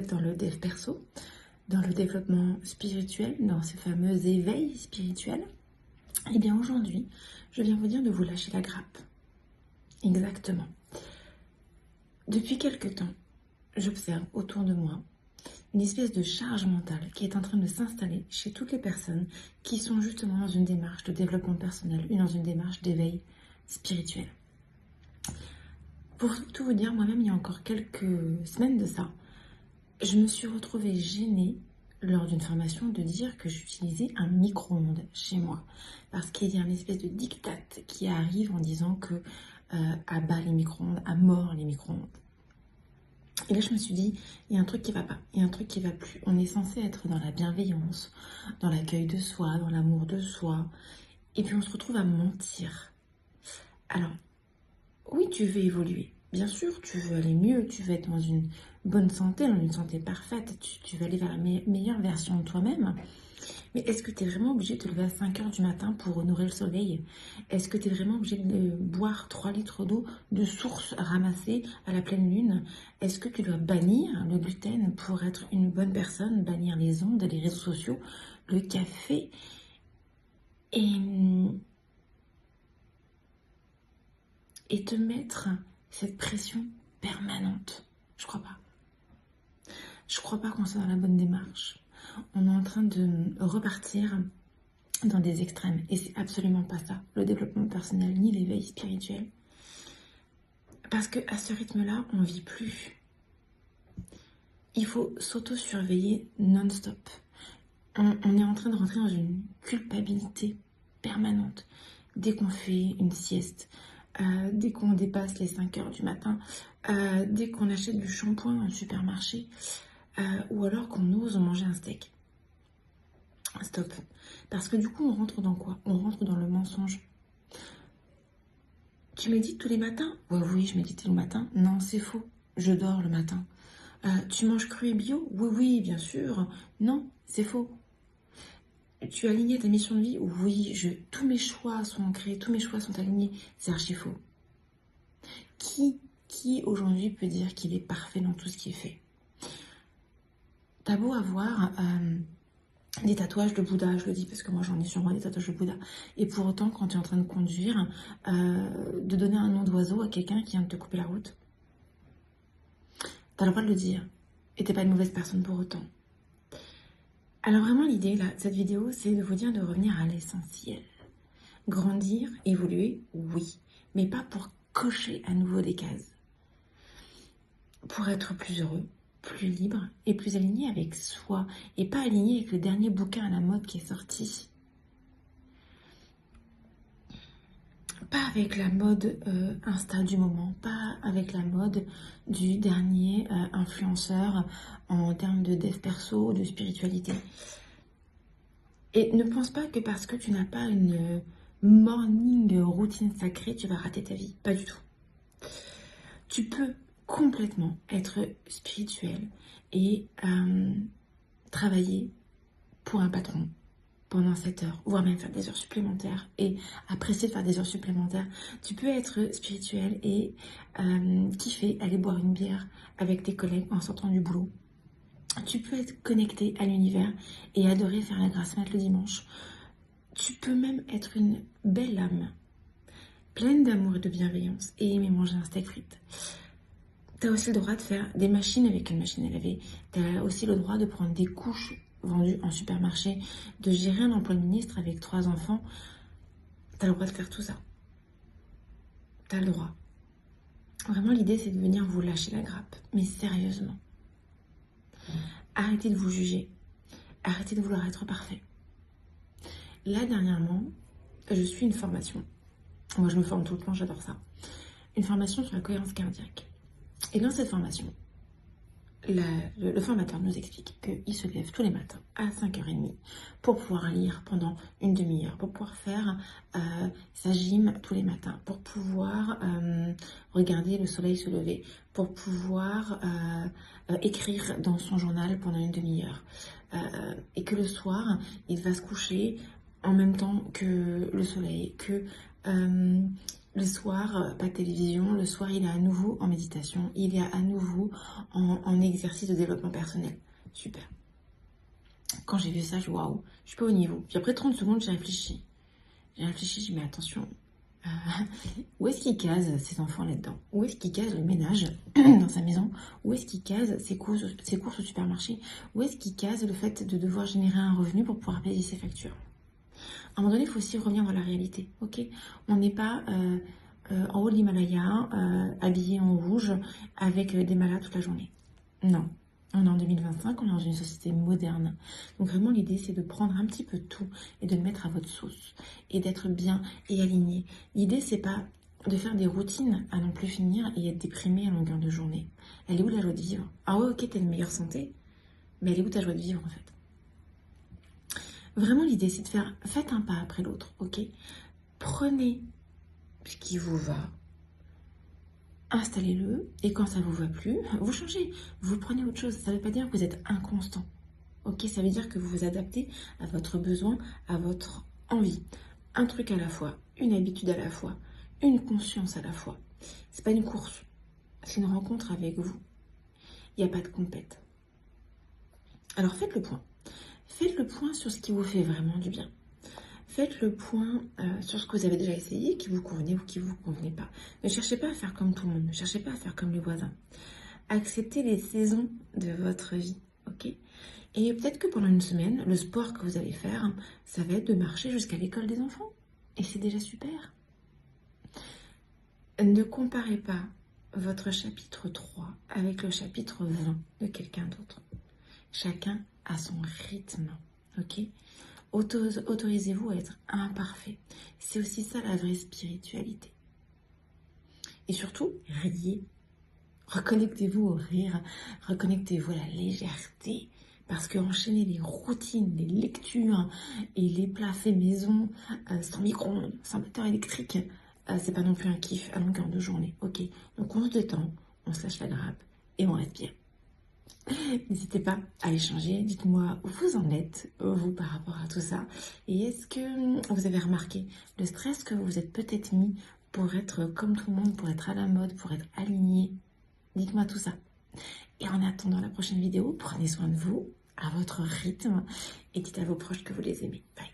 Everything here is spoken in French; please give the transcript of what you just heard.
êtes dans le dev perso, dans le développement spirituel, dans ce fameux éveil spirituel, eh bien aujourd'hui, je viens vous dire de vous lâcher la grappe. Exactement. Depuis quelque temps, j'observe autour de moi une espèce de charge mentale qui est en train de s'installer chez toutes les personnes qui sont justement dans une démarche de développement personnel, dans une démarche d'éveil spirituel. Pour tout vous dire, moi-même, il y a encore quelques semaines de ça, je me suis retrouvée gênée lors d'une formation de dire que j'utilisais un micro-ondes chez moi. Parce qu'il y a une espèce de diktat qui arrive en disant que à bas les micro-ondes, à mort les micro-ondes. Et là, je me suis dit, il y a un truc qui va pas, il y a un truc qui va plus. On est censé être dans la bienveillance, dans l'accueil de soi, dans l'amour de soi. Et puis on se retrouve à mentir. Alors, oui, tu veux évoluer. Bien sûr, tu veux aller mieux, tu veux être dans une bonne santé, dans une santé parfaite, tu veux aller vers la meilleure version de toi-même. Mais est-ce que tu es vraiment obligé de te lever à 5 heures du matin pour honorer le soleil? Est-ce que tu es vraiment obligé de boire 3 litres d'eau de source ramassée à la pleine lune? Est-ce que tu dois bannir le gluten pour être une bonne personne, bannir les ondes, les réseaux sociaux, le café et te mettre cette pression permanente? Je crois pas. Je crois pas qu'on soit dans la bonne démarche. On est en train de repartir dans des extrêmes. Et c'est absolument pas ça, le développement personnel ni l'éveil spirituel. Parce qu'à ce rythme-là, on vit plus. Il faut s'auto-surveiller non-stop. On est en train de rentrer dans une culpabilité permanente. Dès qu'on fait une sieste, dès qu'on dépasse les 5 heures du matin, dès qu'on achète du shampoing dans le supermarché, ou alors qu'on ose manger un steak. Stop. Parce que du coup, on rentre dans quoi? On rentre dans le mensonge. Tu médites tous les matins? Ouais, oui, je médite tous les matins. Non, c'est faux. Je dors le matin. Tu manges cru et bio? Oui, oui, bien sûr. Non, c'est faux. Tu as aligné ta mission de vie? Oui, tous mes choix sont ancrés, tous mes choix sont alignés. C'est archi faux. Qui aujourd'hui peut dire qu'il est parfait dans tout ce qu'il fait? T'as beau avoir des tatouages de Bouddha, je le dis parce que moi j'en ai sur moi des tatouages de Bouddha. Et pour autant, quand tu es en train de conduire, de donner un nom d'oiseau à quelqu'un qui vient de te couper la route, t'as le droit de le dire. Et t'es pas une mauvaise personne pour autant. Alors vraiment l'idée là, de cette vidéo, c'est de vous dire de revenir à l'essentiel. Grandir, évoluer, oui. Mais pas pour cocher à nouveau des cases. Pour être plus heureux, plus libre et plus aligné avec soi. Et pas aligné avec le dernier bouquin à la mode qui est sorti. Pas avec la mode Insta du moment, pas avec la mode du dernier influenceur en termes de dev perso, de spiritualité. Et ne pense pas que parce que tu n'as pas une morning routine sacrée, tu vas rater ta vie. Pas du tout. Tu peux complètement être spirituel et travailler pour un patron pendant 7 heures, voire même faire des heures supplémentaires et apprécier de faire des heures supplémentaires. Tu peux être spirituel et kiffer aller boire une bière avec tes collègues en sortant du boulot. Tu peux être connecté à l'univers et adorer faire la grasse mat le dimanche. Tu peux même être une belle âme, pleine d'amour et de bienveillance et aimer manger un steak frites. Tu as aussi le droit de faire des machines avec une machine à laver. Tu as aussi le droit de prendre des couches vendues en supermarché, de gérer un emploi de ministre avec 3 enfants. Tu as le droit de faire tout ça. Tu as le droit. Vraiment, l'idée, c'est de venir vous lâcher la grappe. Mais sérieusement. Arrêtez de vous juger. Arrêtez de vouloir être parfait. Là, dernièrement, je suis une formation. Moi, je me forme tout le temps, j'adore ça. Une formation sur la cohérence cardiaque. Et dans cette formation, le formateur nous explique qu'il se lève tous les matins à 5h30 pour pouvoir lire pendant une demi-heure, pour pouvoir faire sa gym tous les matins, pour pouvoir regarder le soleil se lever, pour pouvoir écrire dans son journal pendant une demi-heure. Et que le soir, il va se coucher en même temps que le soleil, que Le soir, pas de télévision, le soir il est à nouveau en méditation, il est à nouveau en exercice de développement personnel. Super. Quand j'ai vu ça, je waouh, je suis pas au niveau. Puis après 30 secondes, j'ai réfléchi. J'ai dit, mais attention, où est-ce qu'il case ses enfants là-dedans? Où est-ce qu'il case le ménage dans sa maison? Où est-ce qu'il case ses courses au supermarché? Où est-ce qu'il case le fait de devoir générer un revenu pour pouvoir payer ses factures? À un moment donné, il faut aussi revenir dans la réalité, ok? On n'est pas en haut de l'Himalaya, habillé en rouge, avec des malades toute la journée. Non. On est en 2025, on est dans une société moderne. Donc vraiment, l'idée, c'est de prendre un petit peu tout et de le mettre à votre sauce et d'être bien et aligné. L'idée, c'est pas de faire des routines à non plus finir et être déprimé à longueur de journée. Elle est où la joie de vivre? Ah ouais, ok, t'as une meilleure santé, mais elle est où ta joie de vivre en fait? Vraiment, l'idée, c'est de faire, faites un pas après l'autre, ok? Prenez ce qui vous va, installez-le, et quand ça vous va plus, vous changez, vous prenez autre chose. Ça ne veut pas dire que vous êtes inconstant, ok? Ça veut dire que vous vous adaptez à votre besoin, à votre envie. Un truc à la fois, une habitude à la fois, une conscience à la fois. C'est pas une course, c'est une rencontre avec vous. Il n'y a pas de compète. Alors faites le point. Faites le point sur ce qui vous fait vraiment du bien. Faites le point sur ce que vous avez déjà essayé, qui vous convenait ou qui ne vous convenait pas. Ne cherchez pas à faire comme tout le monde, ne cherchez pas à faire comme les voisins. Acceptez les saisons de votre vie, ok? Et peut-être que pendant une semaine, le sport que vous allez faire, ça va être de marcher jusqu'à l'école des enfants. Et c'est déjà super. Ne comparez pas votre chapitre 3 avec le chapitre 20 de quelqu'un d'autre. Chacun a son rythme, ok? Autorisez-vous à être imparfait. C'est aussi ça la vraie spiritualité. Et surtout, riez. Reconnectez-vous au rire, reconnectez-vous à la légèreté. Parce que enchaîner les routines, les lectures et les plats faits maison, sans micro-ondes, sans moteur électrique, c'est pas non plus un kiff à longueur de journée. Ok, donc on se détend, on se lâche la grappe et on reste bien. N'hésitez pas à échanger, dites-moi où vous en êtes, vous, par rapport à tout ça. Et est-ce que vous avez remarqué le stress que vous vous êtes peut-être mis pour être comme tout le monde, pour être à la mode, pour être aligné? Dites-moi tout ça. Et en attendant la prochaine vidéo, prenez soin de vous, à votre rythme, et dites à vos proches que vous les aimez. Bye.